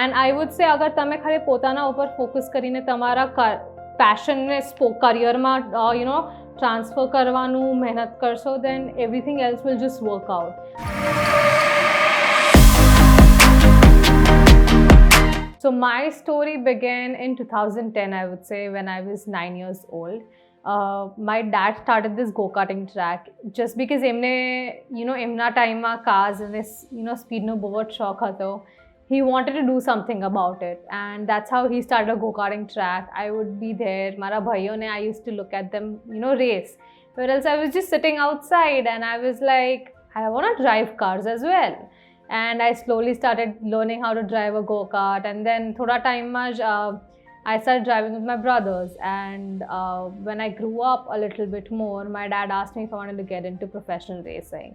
And I would સે અગર તમે ખાલી પોતાના ઉપર ફોકસ કરીને તમારા પેશનને કરિયરમાં ટ્રાન્સફર કરવાનું મહેનત કરશો, then everything else will just work out. So my story began in 2010, I would say, when I was 9 years old. My dad started this go-karting track just because emna time ma cars and this speed no bahut shauq hato. He wanted to do something about it, and that's how he started a go-karting track. I would be there, mara bhaiyo ne, I used to look at them race, whereas I was just sitting outside and I was like, I want to drive cars as well. And I slowly started learning how to drive a go-kart, and then thoda time mein I started driving with my brothers. And when I grew up a little bit more, my dad asked me if I wanted to get into professional racing.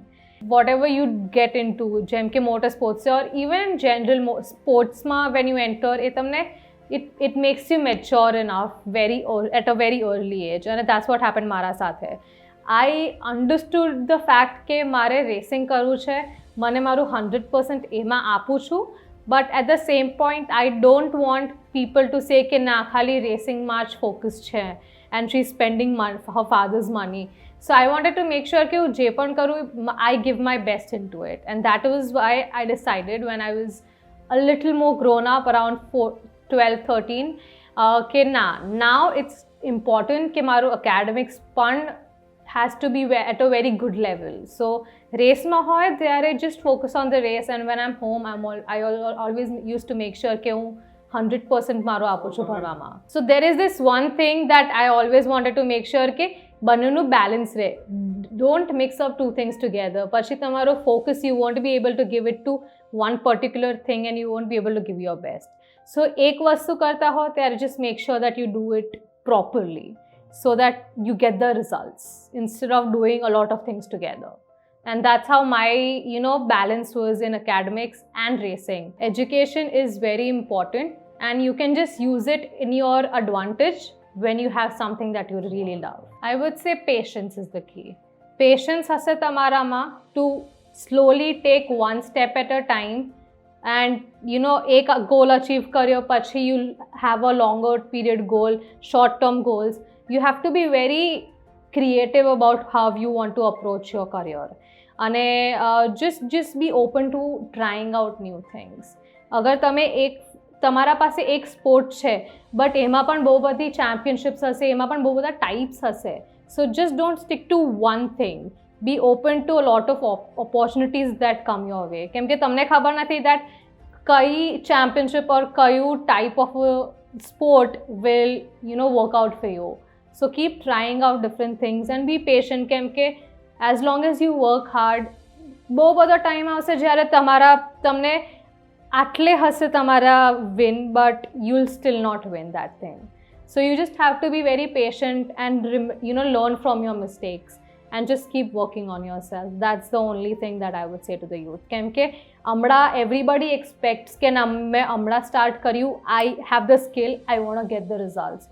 Whatever you get into, જેમ કે motorsports or even in general sports માં when you enter, it makes you mature enough at a very early age, and that's what happened મારા સાથે. I understood the fact કે મારે racing કરવું છે, મને મારું 100% એમાં આપું છું, but at the same point I don't want people to say કે ના ખાલી racing માં જ focus છે and she's spending her father's money. So I wanted to make sure કે હું જે પણ કરું, I give my best into it, and that was why I decided when I was a little more grown up, around 12-13, કે ના, now it's important કે મારું academics પણ has to be at a very good level. So race ma hoy ત્યારે just focus on the race, and when I'm home I always used to make sure કે હું 100% મારો આપું છું ભણવામાં. So there is this one thing that I always wanted to make sure કે બંનેનું balance રહે. Don't mix up two things together. પછી તમારો focus, you won't be able to give it to one particular thing and you won't be able to give your best. So એક વસ્તુ કરતા હો ત્યારે just make sure that you do it properly, so that you get the results instead of doing a lot of things together. And that's how my balance was in academics and racing. Education is very important, and you can just use it in your advantage when you have something that you really love. I would say patience is the key. Patience hase tamarama to slowly take one step at a time, and ek goal achieve karyo pachi you'll have a longer period goal, short term goals. You have to be very creative about how you want to approach your career, and just be open to trying out new things. અગર તમે તમારા પાસે એક sport છે but એમાં પણ બહુ બધી ચેમ્પિયનશિપ્સ હશે, એમાં પણ બહુ બધા ટાઈપ્સ હશે. So just don't stick to one thing. Be open to a lot of opportunities that come your way, કેમ કે તમને ખબર નથી દેટ કઈ ચેમ્પિયનશિપ ઓર કયું type of sport will work out for you. So keep trying out different things and be patient, કેમ કે as long as you work hard, બહુ બધો ટાઈમ આવશે જ્યારે તમને આટલે હશે તમારા win, but you'll still not win that thing. So you just have to be very patient and learn from your mistakes and just keep working on yourself. That's the only thing that I would say to the youth. કેમ કે હમણાં everybody expects કે મેં હમણાં start કર્યું, I have the skill, I want to get the results.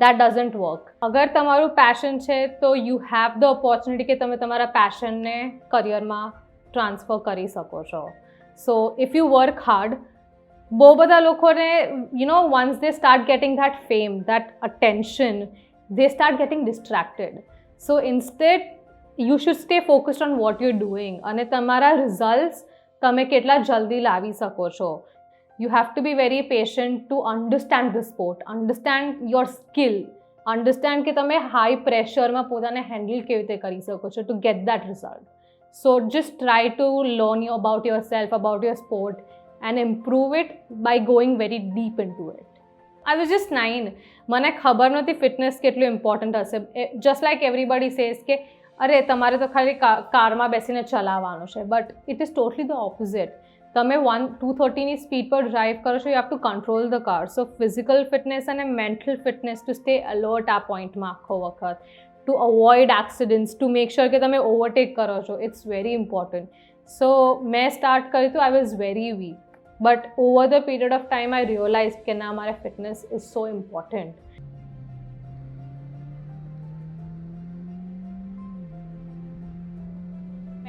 That doesn't work. અગર તમારું passion છે તો you have the opportunity કે તમે તમારા passionને careerમાં transfer કરી શકો છો. So if you work hard, બહુ બધા લોકોને once they start getting that fame, that attention, they start getting distracted. So instead you should stay focused on what you're doing, અને તમારા results તમે કેટલા જલ્દી લાવી શકો છો. You have to be very patient to understand the sport, understand your skill, understand કે તમે high pressure માં પોતાને handle કેવી રીતે કરી શકો છો to get that result. So just try to learn about yourself, about your sport, and improve it by going very deep into it. I was just 9. મને ખબર નહોતી ફિટનેસ કેટલું ઇમ્પોર્ટન્ટ હશે. Just like everybody says કે અરે તમારે તો ખાલી કારમાં બેસીને ચલાવવાનું છે, but it is totally the opposite. તમે 230ની સ્પીડ પર ડ્રાઈવ કરો છો, you have to control the car. So physical fitness and a mental fitness to stay alert આ પોઈન્ટમાં આખો વખત, to avoid accidents, to make sure કે તમે overtake કરો છો, it's very important. So મેં સ્ટાર્ટ કર્યું તો I was very weak, but over the period of time I realized કે ના, મારે fitness is so important.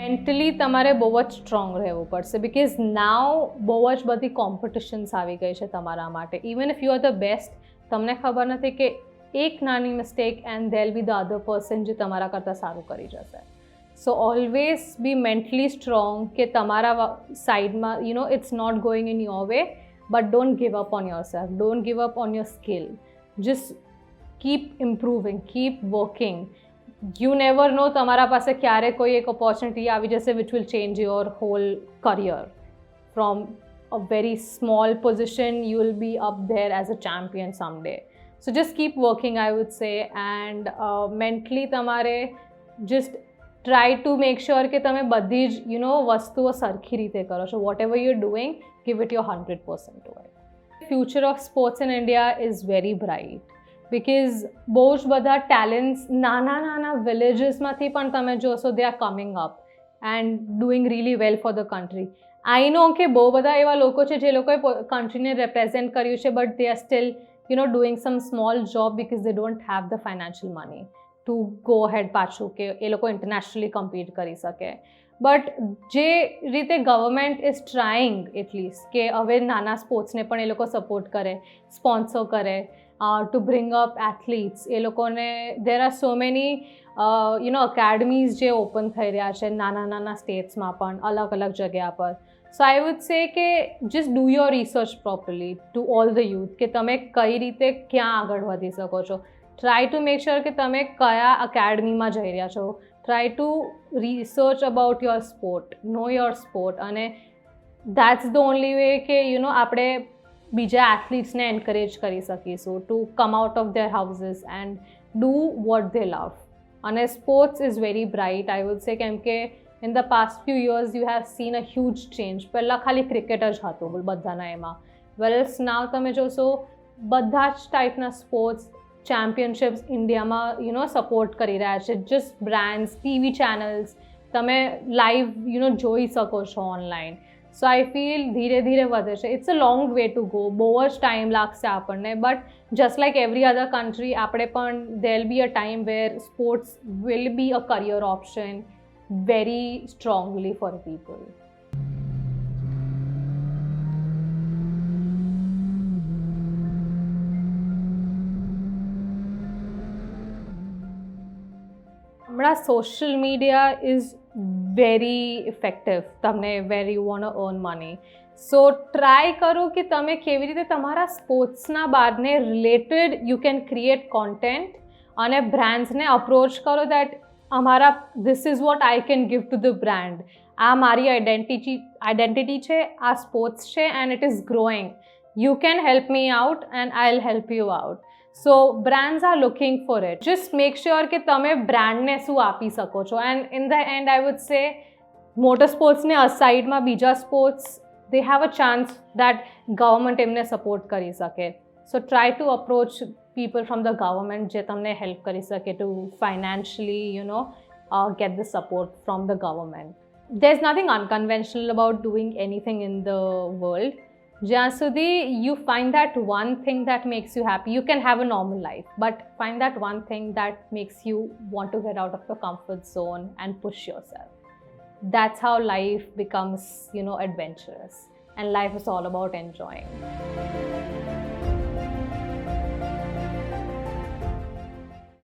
Mentally તમારે બહુ જ સ્ટ્રોંગ રહેવું પડશે બિકોઝ નાવ બહુ જ બધી કોમ્પિટિશન્સ આવી ગઈ છે તમારા માટે. Even if you are the best, તમને ખબર નથી કે એક નાની mistake and there be the other person જે તમારા કરતાં સારું કરી જશે. So always be mentally strong કે તમારા સાઈડમાં it's not going in your way, but don't give up on yourself, don't give up on your skill. Just keep improving, keep working. You never know તમારા પાસે ક્યારે કોઈ એક opportunity આવી જશે which will change your whole career. From a very small position you will be up there as a champion someday. So just keep working, I would say, and mentally તમારે just try to make sure કે તમે બધી જ વસ્તુઓ સરખી રીતે કરો છો. whatever you're doing, give it your 100% to it. Future of sports in India is very bright because બહુ જ બધા ટેલેન્ટ્સ નાના વિલેજીસમાંથી પણ તમે જોશો they are coming up and doing really well for the country. I know કે બહુ બધા એવા લોકો છે જે લોકોએ કન્ટ્રીને represent કર્યું છે but they are still doing some small job because they don't have the financial money to go ahead પાછું કે એ લોકો ઇન્ટરનેશનલી કમ્પીટ કરી શકે. બટ જે રીતે ગવર્મેન્ટ ઇઝ ટ્રાઇંગ એટલીસ્ટ કે હવે નાના સ્પોર્ટ્સને પણ એ લોકો સપોર્ટ કરે, સ્પોન્સર કરે, ટુ બ્રિંગ અપ એથ્લીટ્સ. એ લોકોને દેર આર સો મેની અકેડમીઝ જે ઓપન થઈ રહ્યા છે નાના સ્ટેટ્સમાં પણ અલગ અલગ જગ્યા પર. સો આઈ વુડ સે કે just do your research properly to all the youth કે તમે કઈ રીતે ક્યાં આગળ વધી શકો છો. ટ્રાય ટુ મેક શ્યોર કે તમે કયા અકેડમીમાં જઈ રહ્યા છો. Try to research about your sport, know your sport. અને દેટ્સ ધ ઓનલી વે કે આપણે બીજા એથ્લીટ્સને એન્કરેજ કરી શકીશું to come out of their houses and do what they love. અને sports is very bright, I would say, કેમ કે in the past few years you have seen a huge change. પહેલાં ખાલી ક્રિકેટ જ હતું બધાના એમાં, વેલ્સ નાવ તમે જોશો બધા જ ટાઈપના સ્પોર્ટ્સ ચેમ્પિયનશિપ્સ ઇન્ડિયામાં સપોર્ટ કરી રહ્યા છે. જસ્ટ બ્રાન્ડ્સ, ટીવી ચેનલ્સ, તમે લાઈવ જોઈ શકો છો ઓનલાઈન. સો આઈ ફીલ ધીરે ધીરે વધે છે. It's a long way to go, બહુ જ ટાઈમ લાગશે આપણને. But just like every other country આપણે પણ there be a time where sports will be a career option very strongly for people. હમણાં social media is very effective તમને where you want to earn money. So try કરો કે તમે કેવી રીતે તમારા સ્પોર્ટ્સના બારને related you can create content અને બ્રાન્ડ્સને અપ્રોચ કરો દેટ અમારા this is what I can give to the brand. આ મારી આઈડેન્ટિટી છે, આ સ્પોર્ટ્સ છે and it is growing. You can help me out and I will help you out. So brands are looking for it. Just make sure કે તમે બ્રાન્ડને શું આપી શકો છો. And in the end I would say motor સ્પોર્ટ્સને અસાઇડમાં બીજા sports they have a chance that government એમને સપોર્ટ કરી શકે. So try to approach people from the government જે તમને હેલ્પ કરી શકે to financially get the support from the government. There's nothing unconventional about doing anything in the world. જ્યાં સુધી you find that one thing that makes you happy, you can have a normal life, but find that one thing that makes you want to get out of your comfort zone and push yourself. That's how life becomes adventurous, and life is all about enjoying.